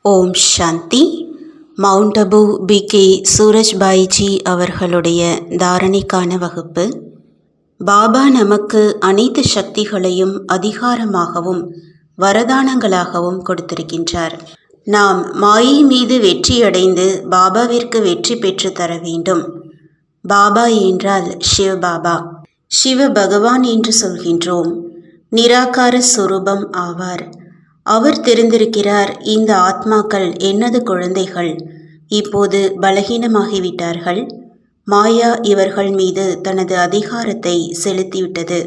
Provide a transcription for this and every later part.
ஓம் Shanti. Mount Abu B K. சூரஜ்பாய்ஜி அவர்களுடைய தாரணைக்கான வகுப்பு. பாபா நமக்கு அனைத்து சக்திகளையும் அதிகாரமாகவும் வரதானங்களாகவும் கொடுத்திருக்கின்றார். நாம் மாயை மீது வெற்றியடைந்து பாபாவிற்கு வெற்றி பெற்று தர வேண்டும். பாபா என்றால் சிவபாபா, சிவ பகவான் என்று சொல்கின்றோம். நிராகார சொரூபம் ஆவார். அவர் தெரிந்திருக்கிறார், இந்த ஆத்மாக்கள் எனது குழந்தைகள் இப்போது பலகீனமாகிவிட்டார்கள். மாயா இவர்கள் மீது தனது அதிகாரத்தை செலுத்திவிட்டது.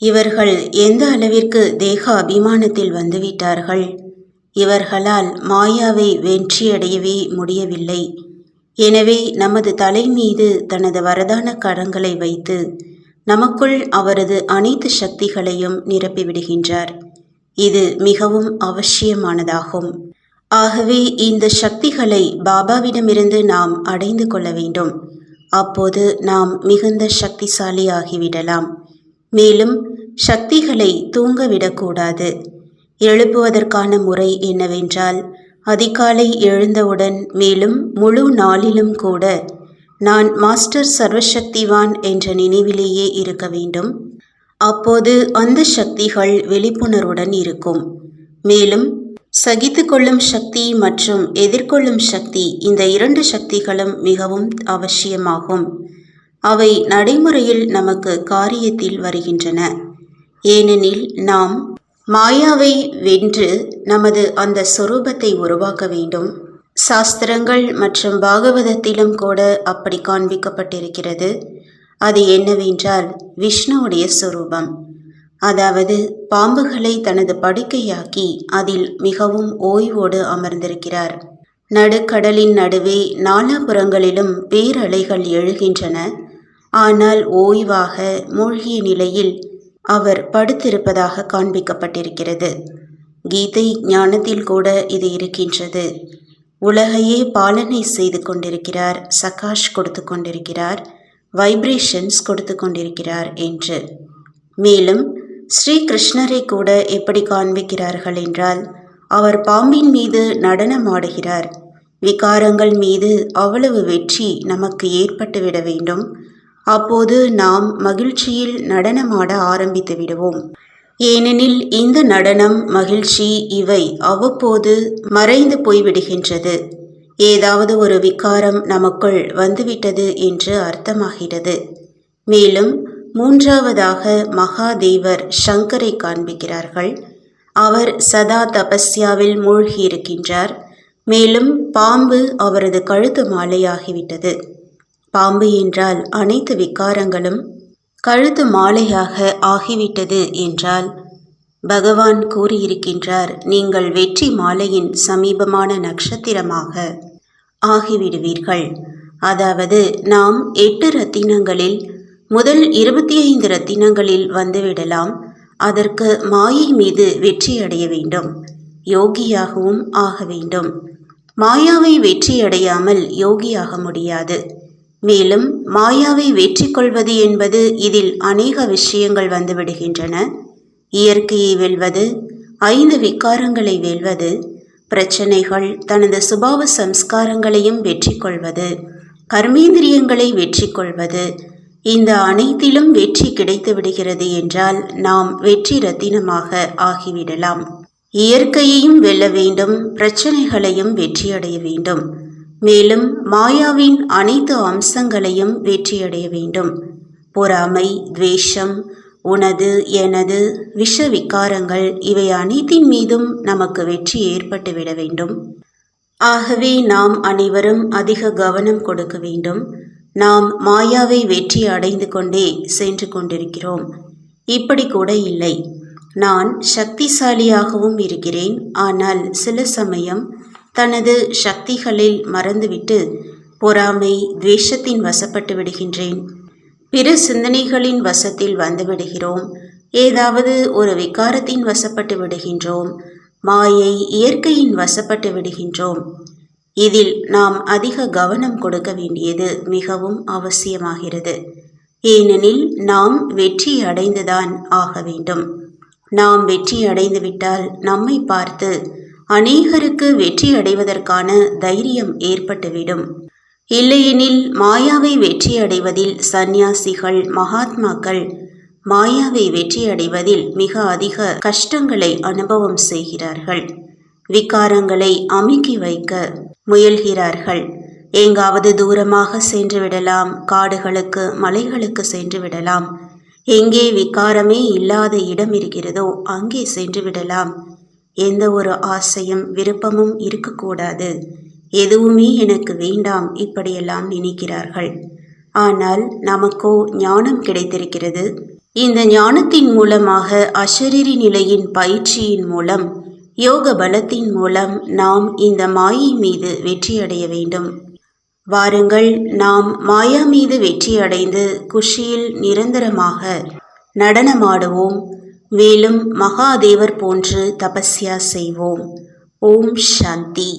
இவர்கள் எந்த அளவிற்கு தேக அபிமானத்தில் வந்துவிட்டார்கள். இவர்களால் மாயாவை வெற்றியடையவே முடியவில்லை. எனவே நமது தலை மீது தனது வரதான கரங்களை வைத்து நமக்குள் அவரது அனைத்து சக்திகளையும் நிரப்பிவிடுகின்றார். இது மிகவும் அவசியமானதாகும். ஆகவே இந்த சக்திகளை பாபாவிடமிருந்து நாம் அடைந்து கொள்ள வேண்டும். அப்போது நாம் மிகுந்த சக்திசாலி ஆகிவிடலாம். மேலும் சக்திகளை தூங்கவிடக்கூடாது. எழுப்புவதற்கான முறை என்னவென்றால், அதிகாலை எழுந்தவுடன் மேலும் முழு நாளிலும் கூட நான் மாஸ்டர் சர்வசக்திவான் என்ற நினைவிலேயே இருக்க வேண்டும். அப்போது அந்த சக்திகள் விழிப்புணர்வுடன் இருக்கும். மேலும் சகித்து கொள்ளும் சக்தி மற்றும் எதிர்கொள்ளும் சக்தி, இந்த இரண்டு சக்திகளும் மிகவும் அவசியமாகும். அவை நடைமுறையில் நமக்கு காரியத்தில் வருகின்றன. ஏனெனில் நாம் மாயாவை வென்று நமது அந்த சொரூபத்தை உருவாக்க வேண்டும். சாஸ்திரங்கள் மற்றும் பாகவதத்திலும் கூட அப்படி காண்பிக்கப்பட்டிருக்கிறது. அது என்னவென்றால் விஷ்ணுவுடைய சொரூபம். அதாவது பாம்புகளை தனது படுக்கையாக்கி அதில் மிகவும் ஓய்வோடு அமர்ந்திருக்கிறார். நடுக்கடலின் நடுவே நாலாபுறங்களிலும் பேரலைகள் எழுகின்றன. ஆனால் ஓய்வாக மூழ்கிய நிலையில் அவர் படுத்திருப்பதாக காண்பிக்கப்பட்டிருக்கிறது. கீதை ஞானத்தில் கூட இது இருக்கின்றது. உலகையே பாலனை செய்து கொண்டிருக்கிறார், சகாஷ் கொடுத்து கொண்டிருக்கிறார், வைப்ரேஷன்ஸ் கொடுத்து கொண்டிருக்கிறார் என்று. மேலும் ஸ்ரீ கிருஷ்ணரை கூட எப்படி காண்பிக்கிறார்கள் என்றால், அவர் பாம்பின் மீது நடனமாடுகிறார். விகாரங்கள் மீது அவ்வளவு வெற்றி நமக்கு ஏற்பட்டுவிட வேண்டும். அப்போது நாம் மகிழ்ச்சியில் நடனமாட ஆரம்பித்து விடுவோம். ஏனெனில் இந்த நடனம், மகிழ்ச்சி இவை அவ்வப்போது மறைந்து போய்விடுகின்றது. ஏதாவது ஒரு விகாரம் நமக்குள் வந்துவிட்டது என்று அர்த்தமாகிறது. மேலும் மூன்றாவதாக மகாதேவர் சங்கரை காண்பிக்கிறார்கள். அவர் சதா தபஸ்யாவில் மூழ்கியிருக்கின்றார். மேலும் பாம்பு அவரது கழுத்து மாலையாகிவிட்டது. பாம்பு என்றால் அனைத்து விகாரங்களும் கழுத்து மாலையாக ஆகிவிட்டது என்றால் பகவான் கூறியிருக்கின்றார், நீங்கள் வெற்றி மாலையின் சமீபமான நட்சத்திரமாக ஆகிவிடுவீர்கள். அதாவது நாம் 8 ரத்தினங்களில் முதல் 25 ரத்தினங்களில் வந்துவிடலாம். அதற்கு மாயை மீது வெற்றியடைய வேண்டும். யோகியாகவும் ஆக வேண்டும். மாயாவை வெற்றியடையாமல் யோகியாக முடியாது. மேலும் மாயாவை வெற்றி கொள்வது என்பது, இதில் அநேக விஷயங்கள் வந்துவிடுகின்றன. இயற்கையை வெல்வது, 5 விகாரங்களை வெல்வது, பிரச்சனைகள், தனது சுபாவ சம்ஸ்காரங்களையும் வெற்றி கொள்வது, கர்மேந்திரியங்களை வெற்றி கொள்வது, இந்த அனைத்திலும் வெற்றி கிடைத்து விடுகிறது என்றால் நாம் வெற்றி ரத்தினமாக ஆகிவிடலாம். இயற்கையையும் வெல்ல வேண்டும், பிரச்சனைகளையும் வெற்றியடைய வேண்டும். மேலும் மாயாவின் அனைத்து அம்சங்களையும் வெற்றியடைய வேண்டும். பொறாமை, துவேஷம், உனது, எனது, விஷ விகாரங்கள் இவை அனைத்தின் மீதும் நமக்கு வெற்றி ஏற்பட்டுவிட வேண்டும். ஆகவே நாம் அனைவரும் அதிக கவனம் கொடுக்க வேண்டும். நாம் மாயாவை வெற்றி அடைந்து கொண்டே சென்று கொண்டிருக்கிறோம். இப்படி கூட இல்லை, நான் சக்திசாலியாகவும் இருக்கிறேன், ஆனால் சில சமயம் தனது சக்திகளில் மறந்துவிட்டு பொறாமை, துவேஷத்தின் வசப்பட்டு விடுகின்றேன். பிற சிந்தனைகளின் வசத்தில் வந்துவிடுகிறோம். ஏதாவது ஒரு விகாரத்தின் வசப்பட்டு விடுகின்றோம். மாயை, இயற்கையின் வசப்பட்டு விடுகின்றோம். இதில் நாம் அதிக கவனம் கொடுக்க வேண்டியது மிகவும் அவசியமாகிறது. ஏனெனில் நாம் வெற்றி அடைந்துதான் ஆக வேண்டும். நாம் வெற்றி அடைந்துவிட்டால் நம்மை பார்த்து அநேகருக்கு வெற்றி அடைவதற்கான தைரியம் ஏற்பட்டுவிடும். இல்லையெனில் மாயாவை வெற்றி அடைவதில் சந்நியாசிகள், மகாத்மாக்கள் மாயாவை வெற்றி அடைவதில் மிக அதிக கஷ்டங்களை அனுபவம் செய்கிறார்கள். விகாரங்களை அமுக்கி வைக்க முயல்கிறார்கள். எங்காவது தூரமாக சென்று விடலாம், காடுகளுக்கு மலைகளுக்கு சென்று விடலாம், எங்கே விகாரமே இல்லாத இடம் இருக்கிறதோ அங்கே சென்று விடலாம். எந்த ஒரு ஆசையும் விருப்பமும் இருக்கக்கூடாது, எதுவுமே எனக்கு வேண்டாம், இப்படியெல்லாம் நினைக்கிறார்கள். ஆனால் நமக்கோ ஞானம் கிடைத்திருக்கிறது. இந்த ஞானத்தின் மூலமாக அசரீரி நிலையின் பயிற்சியின் மூலம், யோக பலத்தின் மூலம் நாம் இந்த மாயை மீது வெற்றி அடைய வேண்டும். வாருங்கள், நாம் மாயா மீது வெற்றி அடைந்து குஷியில் நிரந்தரமாக நடனமாடுவோம். மேலும் மகாதேவர் போன்று தபஸ்யா செய்வோம். ஓம் சாந்தி.